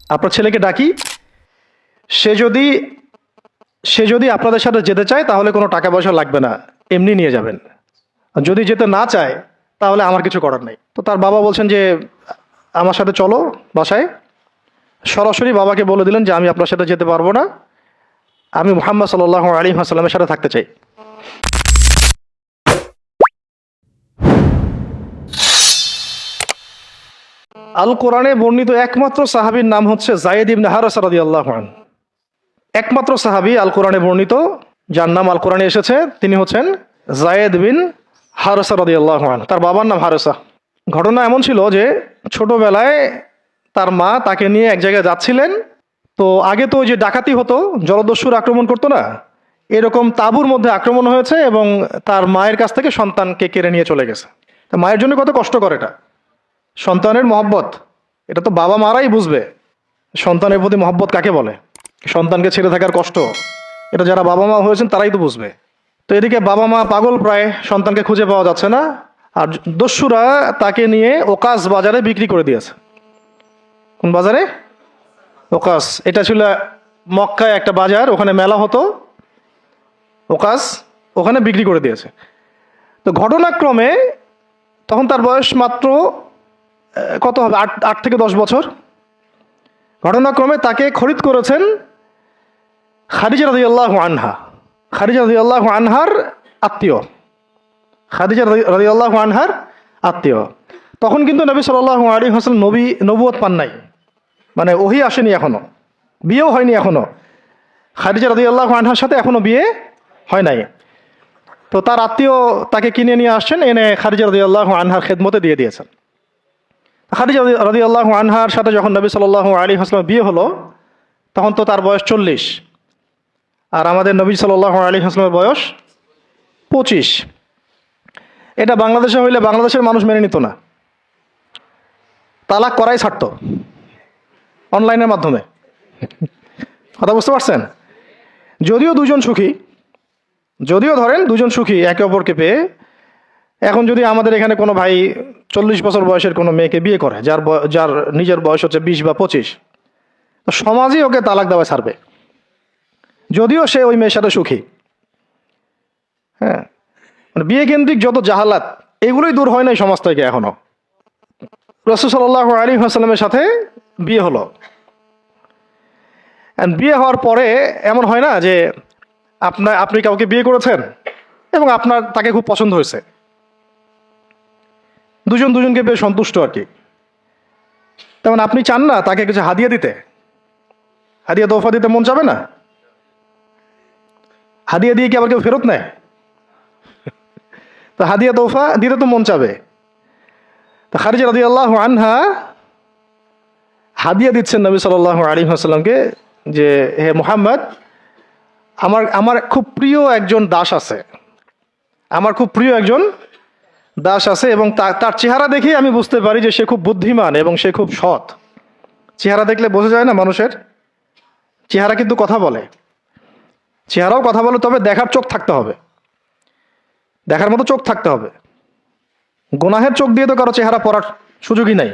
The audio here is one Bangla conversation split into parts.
আপনার ছেলেকে ডাকি, সে যদি সে যদি আপনাদের সাথে যেতে চায় তাহলে কোনো টাকা পয়সা লাগবে না, এমনি নিয়ে যাবেন। আর যদি যেতে না চায় তাহলে আমার কিছু করার নেই। তো তার বাবা বলছেন যে আমার সাথে চলো বাসায়। সরাসরি বাবাকে বলে দিলেন যে আমি আপনার সাথে যেতে পারবো না, আমি মুহাম্মদ সাল্লাল্লাহু আলাইহি ওয়াসাল্লামের সাথে থাকতে চাই। আল কোরআনে বর্ণিত একমাত্র সাহাবীর নাম হচ্ছে যায়েদ ইবনে হারেসা রাদিয়াল্লাহু আনহু। একমাত্র সাহাবী আল কোরআনে বর্ণিত যার নাম আল কোরআনে এসেছে তিনি হচ্ছেন যায়েদ বিন হারেসা রাদিয়াল্লাহু আনহু। তার বাবার নাম হারেসা। ঘটনা এমন ছিল যে ছোটবেলায় তার মা তাকে নিয়ে এক জায়গায় যাচ্ছিলেন। তো আগে তো ওই যে ডাকাতি হতো, জলদস্যুর আক্রমণ করতো না, এরকম তাঁবুর মধ্যে আক্রমণ হয়েছে এবং তার মায়ের কাছ থেকে সন্তানকে কেড়ে নিয়ে চলে গেছে। তা মায়ের জন্য কত কষ্টকর এটা, সন্তানের মহব্বত, এটা তো বাবা মারাই বুঝবে সন্তানের প্রতি মহব্বত কাকে বলে, সন্তানকে ছেড়ে থাকার কষ্ট, এটা যারা বাবা মা হয়েছেন তারাই তো বুঝবে। তো এদিকে বাবা মা পাগল প্রায়, সন্তানকে খুঁজে পাওয়া যাচ্ছে না, আর দস্যুরা তাকে নিয়ে ওকাস বাজারে বিক্রি করে দিয়েছে। কোন বাজারে? ওকাস। এটা ছিল মক্কায় একটা বাজার, ওখানে মেলা হতো, ওকাস, ওখানে বিক্রি করে দিয়েছে। তো ঘটনাক্রমে তখন তার বয়স মাত্র কত হবে, 8 থেকে 10 বছর। ঘটনাক্রমে তাকে খরিদ করেছেন খাদিজা রাদিয়াল্লাহু আনহা। খাদিজা রাদিয়াল্লাহু আনহার আত্মীয়, খাদিজা রাদিয়াল্লাহু আনহার আত্মীয়। তখন কিন্তু নবী সাল্লাল্লাহু আলাইহি ওয়াসাল্লাম নবুয়ত পান নাই, মানে ওহী আসেনি এখনো, বিয়েও হয়নি এখনো। খাদিজা রাদিয়াল্লাহু আনহার সাথে এখনো বিয়ে হয় নাই। তো তার আত্মীয় তাকে কিনে নিয়ে আসছেন, এনে খাদিজা রাদিয়াল্লাহু আনহার খেদমতে দিয়ে দিয়েছেন। খাদিজা রাদিয়াল্লাহু আনহার সাথে যখন নবী সাল্লাল্লাহু আলাইহি ওয়াসাল্লাম বিয়ে হলো তখন তো তার বয়স 40, আর আমাদের নবী সাল্লাল্লাহু আলাইহি ওয়াসাল্লামের বয়স 25। এটা বাংলাদেশে হইলে বাংলাদেশের মানুষ মেনে নিত না, তালাক করাই ছাড়তো অনলাইনের মাধ্যমে। কথা বুঝতে পারছেন? যদিও দুজন সুখী, যদিও ধরেন দুজন সুখী একে অপরকে পেয়ে, এখন যদি আমাদের এখানে কোনো ভাই 40 বছর বয়সের কোনো মেয়েকে বিয়ে করে, যার নিজের বয়স হচ্ছে 20 বা 25, তো সমাজই ওকে তালাক দেওয়া ছাড়বে, যদিও সে ওই মেয়ের সাথে সুখী। হ্যাঁ, মানে বিয়ে কেন্দ্রিক যত জাহালাত এগুলোই দূর হয় নাই সমাজ থেকে এখনো। রাসূল সাল্লাল্লাহু আলাইহি ওয়াসাল্লামের সাথে বিয়ে হলো, বিয়ে হওয়ার পরে এমন হয় না যে আপনি কাউকে বিয়ে করেছেন এবং আপনার তাকে খুব পছন্দ হয়েছে, দুজন দুজনকে বেশ সন্তুষ্ট আর কি, তেমন আপনি চান না তাকে কিছু হাদিয়া দিতে, হাদিয়া তোহফা দিতে মন চাবে না? হাদিয়া দিয়ে কি আবার কেউ ফেরত নেয়? তো হাদিয়া তোহফা দিতে তো মন চাবে। তো খাদিজা রাদিয়াল্লাহু আনহা হাদিয়া দিচ্ছেন নবী সাল্লাল্লাহু আলাইহি ওয়াসাল্লামকে যে হে মুহাম্মদ, আমার আমার খুব প্রিয় একজন দাস আছে, আমার খুব প্রিয় একজন দাস আছে, এবং তার চেহারা দেখে আমি বুঝতে পারি যে সে খুব বুদ্ধিমান এবং সে খুব সৎ। চেহারা দেখলে বোঝা যায় না মানুষের? চেহারা কিন্তু কথা বলে, চেহারাও কথা বলে, তবে দেখার চোখ থাকতে হবে, দেখার মতো চোখ থাকতে হবে। গুনাহের চোখ দিয়ে তো কারো চেহারা পড়ার সুযোগই নাই।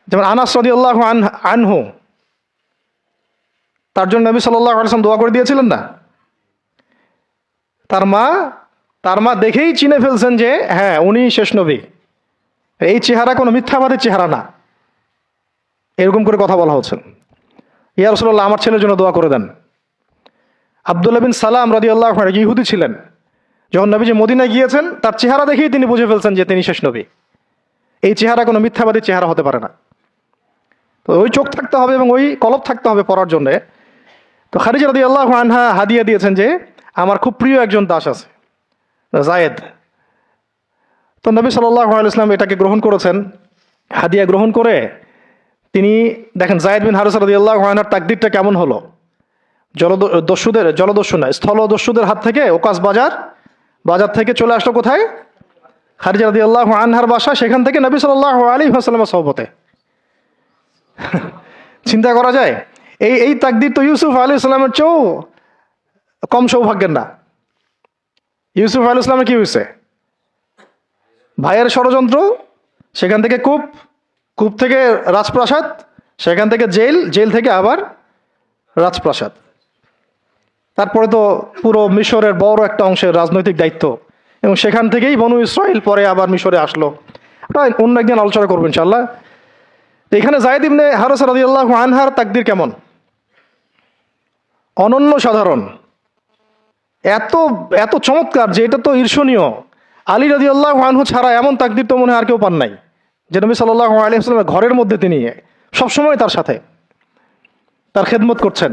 যেমন আনাস রাদিয়াল্লাহু আনহু, তার জন্য নবী সাল্লাল্লাহু আলাইহি ওয়াসাল্লাম দোয়া করে দিয়েছিলেন না? তার মা দেখেই চিনে ফেলছেন যে হ্যাঁ উনি শেষ নবী, এই চেহারা কোনো মিথ্যাবাদীর চেহারা না, এরকম করে কথা বলা হচ্ছে। ইয়া রাসূলুল্লাহ, আমার ছেলের জন্য দোয়া করে দেন। আব্দুল্লাহ বিন সালাম রাদিয়াল্লাহু আনহু ইহুদি ছিলেন, যখন নবীজি মদিনায় গিয়েছেন তার চেহারা দেখেই তিনি বুঝে ফেলছেন যে তিনি শেষ নবী, এই চেহারা কোনো মিথ্যাবাদীর চেহারা হতে পারে না। তো ওই চোখ থাকতে হবে এবং ওই কলব থাকতে হবে পড়ার জন্যে। তো খাদিজা রাদিয়াল্লাহু আনহা হাদিয়া দিয়েছেন যে আমার খুব প্রিয় একজন দাস আছে যায়েদ। তো নবী সাল্লাল্লাহু আলাইহি ওয়াসাল্লাম এটাকে গ্রহণ করেছেন, হাদিয়া গ্রহণ করে তিনি দেখেন যায়েদ বিন হারেসা রাদিয়াল্লাহু আনহুর তাকদীরটা কেমন হলো। জলদস্যু না, স্থলদস্যুদের হাত থেকে ওকাস বাজার থেকে চলে আসলো কোথায়? খাদিজা রাদিয়াল্লাহু আনহার বাসা, সেখান থেকে নবী সাল্লাল্লাহু আলাইহি ওয়াসাল্লামের সহবতে। চিন্তা করা যায়? এই তাকদীর তো ইউসুফ আলাইহিস সালামের চেয়েও কম সৌভাগ্যের না। ইউসুফ আলাইহিস সালামের কি হয়েছে? ভাইয়ের ষড়যন্ত্র, সেখান থেকে কূপ, কূপ থেকে রাজপ্রাসাদ, সেখান থেকে জেল, জেল থেকে আবার রাজপ্রাসাদ। তারপরে তো পুরো মিশরের বড় একটা অংশের রাজনৈতিক দায়িত্ব, এবং সেখান থেকেই বনু ইসরাইল পরে আবার মিশরে আসলো। ওটা অন্য একদিন আলোচনা করবো ইনশাল্লাহ। এখানে যায়েদ ইবনে হারেসা রাদিয়াল্লাহু আনহার তাকদীর কেমন? অনন্য সাধারণ, এত এত চমৎকার যে এটা তো ঈর্ষণীয়। আলী রাদিয়াল্লাহু আনহু ছাড়া এমন তাকদীর তো মনে হয় আর কেউ পান নাই, যে নবী সাল্লাল্লাহু আলাইহি ওয়াসাল্লামের ঘরের মধ্যে তিনি সবসময় তার সাথে তার খেদমত করছেন।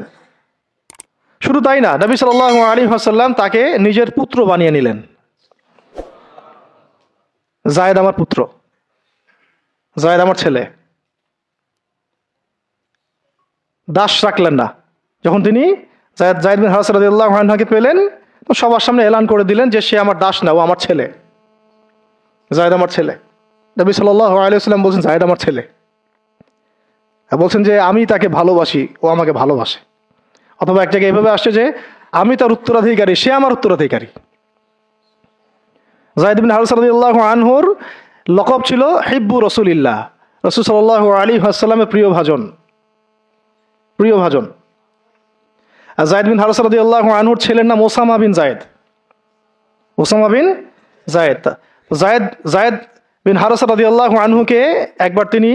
শুধু তাই না, নবী সাল্লাল্লাহু আলাইহি ওয়াসাল্লাম তাকে নিজের পুত্র বানিয়ে নিলেন। যায়েদ আমার পুত্র, যায়েদ আমার ছেলে। দাস রাখলেন না। যখন তিনি যায়েদ বিন হারেসা রাদিয়াল্লাহু আনহুকে পেলেন, তো সবার সামনে এলান করে দিলেন যে সে আমার দাস না, ও আমার ছেলে, যায়েদ আমার ছেলে। নবী সাল্লাল্লাহু আলাইহি ওয়াসাল্লাম বলছেন যায়েদ আমার ছেলে, বলছেন যে আমি তাকে ভালোবাসি, ও আমাকে ভালোবাসে। অথবা এক জায়গায় এভাবে আসছে যে আমি তার উত্তরাধিকারী, সে আমার উত্তরাধিকারী। যায়েদ বিন হারেসা রাদিয়াল্লাহু আনহুর লকব ছিল হিব্বু রাসূলিল্লাহ, রাসূল সাল্লাল্লাহু আলাইহি ওয়াসাল্লামের প্রিয় ভাজন, প্রিয় ভাজন। আর যায়েদ বিন হারেসা রাদিয়াল্লাহু আনহুর ছেলের নাম Osama bin Zayed, Osama bin Zayed. Zayed bin Haresa রাদিয়াল্লাহু আনহুকে একবার তিনি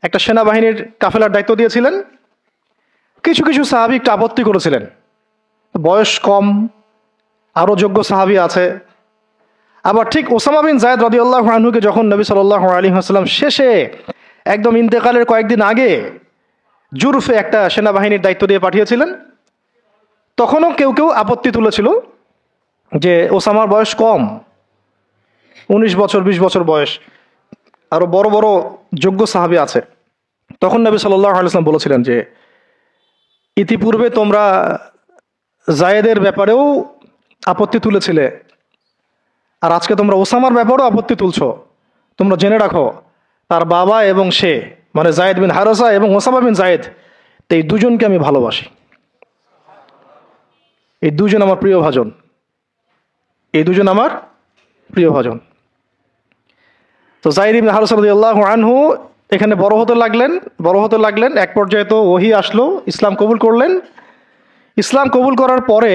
একটা সেনাবাহিনীর কাফেলার দায়িত্ব দিয়েছিলেন। কিছু কিছু সাহাবী একটু আপত্তি করেছিলেন, বয়স কম, আরও যোগ্য সাহাবী আছে। আবার ঠিক ওসামা বিন যায়েদ রাদিয়াল্লাহু আনহুকে যখন নবী সাল্লাল্লাহু আলাইহি ওয়াসাল্লাম শেষে একদম ইন্তেকালের কয়েকদিন আগে জুরফে একটা সেনাবাহিনীর দায়িত্ব দিয়ে পাঠিয়েছিলেন, তখনও কেউ কেউ আপত্তি তুলেছিল যে ওসামার বয়স কম, 19 বছর 20 বছর বয়স, আরও বড় বড় যোগ্য সাহাবী আছে। তখন নবী সাল্লাল্লাহু আলাইহি ওয়াসাল্লাম বলেছিলেন যে ইতিপূর্বে তোমরা যায়েদের ব্যাপারেও আপত্তি তুলেছিলে, আর আজকে তোমরা ওসামার ব্যাপারেও আপত্তি তুলছো। তোমরা জেনে রাখো, তার বাবা এবং সে, মানে যায়েদ বিন হারেসা এবং ওসামা বিন যায়েদ, এই দুজনকে আমি ভালোবাসি। এই দুজন আমার প্রিয় ভাজন, এই দুজন আমার প্রিয় ভাজন। তো যায়েদ ইবনে হারেসা রাদিয়াল্লাহু আনহু এখানে বড় হতে লাগলেন। এক পর্যায়ে তো ওহী আসলো, ইসলাম কবুল করলেন। ইসলাম কবুল করার পরে,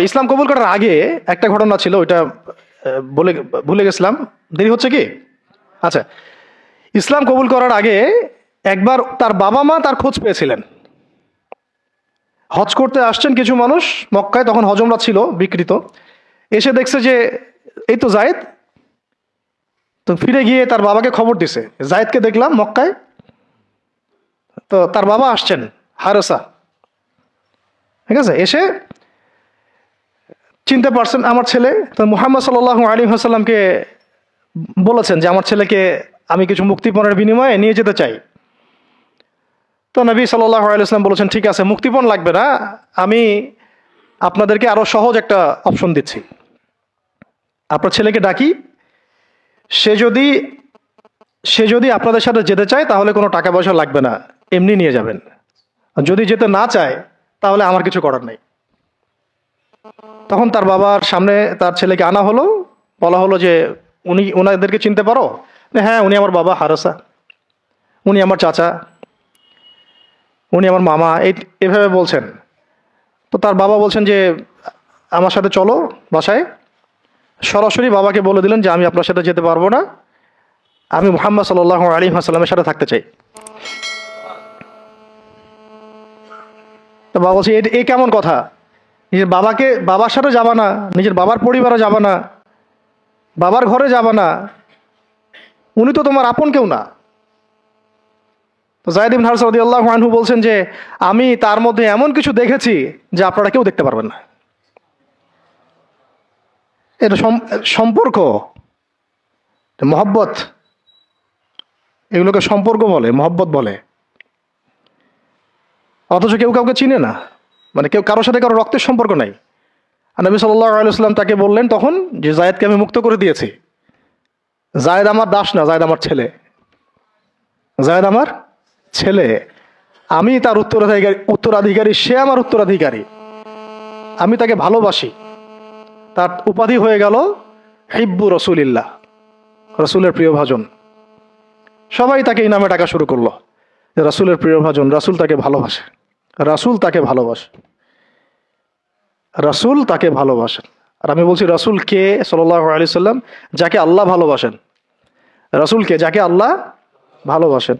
ইসলাম কবুল করার আগে একটা ঘটনা ছিল, ওইটা ভুলে গেছিলাম, দেরি হচ্ছে কি? আচ্ছা, ইসলাম কবুল করার আগে একবার তার বাবা মা তার খোঁজ পেয়েছিলেন। হজ করতে আসছেন কিছু মানুষ মক্কায়, তখন হজমরা ছিল বিকৃত, এসে দেখছে যে এই তো যায়েদ। তো ফিরে গিয়ে তার বাবাকে খবর দিছে, যায়েদকে দেখলাম মক্কায়। তো তার বাবা আসছেন, হারেসা, ঠিক আছে, এসে চিনতে পারছেন আমার ছেলে। তো মুহাম্মদ সাল্লাল্লাহু আলাইহি ওয়াসাল্লামকে বলেছেন যে আমার ছেলেকে আমি কিছু মুক্তিপণের বিনিময়ে নিয়ে যেতে চাই। তো নবী সাল্লাল্লাহু আলাইহি ওয়াসাল্লাম বলেছেন ঠিক আছে, মুক্তিপণ লাগবে না, আমি আপনাদেরকে আরো সহজ একটা অপশন দিচ্ছি। আপনার ছেলেকে ডাকি, সে যদি আপনাদের সাথে যেতে চায় তাহলে কোনো টাকা পয়সা লাগবে না, এমনি নিয়ে যাবেন। যদি যেতে না চায় তাহলে আমার কিছু করার নেই। তখন তার বাবার সামনে তার ছেলেকে আনা হলো, বলা হলো যে ওনাদেরকে চিনতে পারো? হ্যাঁ, উনি আমার বাবা হারেসা, উনি আমার চাচা, উনি আমার মামা, এভাবে বলছেন। তো তার বাবা বলছেন যে আমার সাথে চলো বাসায়। সরাসরি বাবাকে বলে দিলেন যে আমি আপনার সাথে যেতে পারবো না, আমি মুহাম্মদ সাল্লাল্লাহু আলাইহি ওয়াসাল্লামের সাথে থাকতে চাই। তো বাবা বলছে এ কেমন কথা? নিজের বাবার সাথে যাবা না, নিজের বাবার পরিবারে যাবা না, বাবার ঘরে যাবা না, উনি তো তোমার আপন কেউ না। তো যায়েদ ইবনে হারেসা রাদিয়াল্লাহু আনহু বলছেন যে আমি তার মধ্যে এমন কিছু দেখেছি যে আপনারা কেউ দেখতে পারবেন না। এটা সম্পর্ক, মহব্বত, এগুলোকে সম্পর্ক বলে, মহব্বত বলে। অথচ কেউ কাউকে চিনে না, মানে কেউ কারোর সাথে কারো রক্তের সম্পর্ক নাই। আর নবী সাল্লাল্লাহু আলাইহি ওয়াসাল্লাম তাকে বললেন তখন যে যায়েদকে আমি মুক্ত করে দিয়েছি, যায়েদ আমার দাস না, যায়েদ আমার ছেলে, যায়েদ আমার ছেলে, আমি তার উত্তরাধিকারী, সে আমার উত্তরাধিকারী, আমি তাকে ভালোবাসি। তার উপাধি হয়ে গেল হিব্বু রাসূলিল্লাহ, রাসূলের প্রিয় ভাজন। সবাই তাকে এই নামে ডাকা শুরু করলো, রাসূলের প্রিয়ভাজন, রাসূল তাকে ভালোবাসে, রাসূল তাকে ভালোবাসে, রাসূল তাকে ভালোবাসেন। আর আমি বলছি রাসূল কে সাল্লাল্লাহু আলাইহি সাল্লাম, যাকে আল্লাহ ভালোবাসেন। রাসূল কে, যাকে আল্লাহ ভালোবাসেন।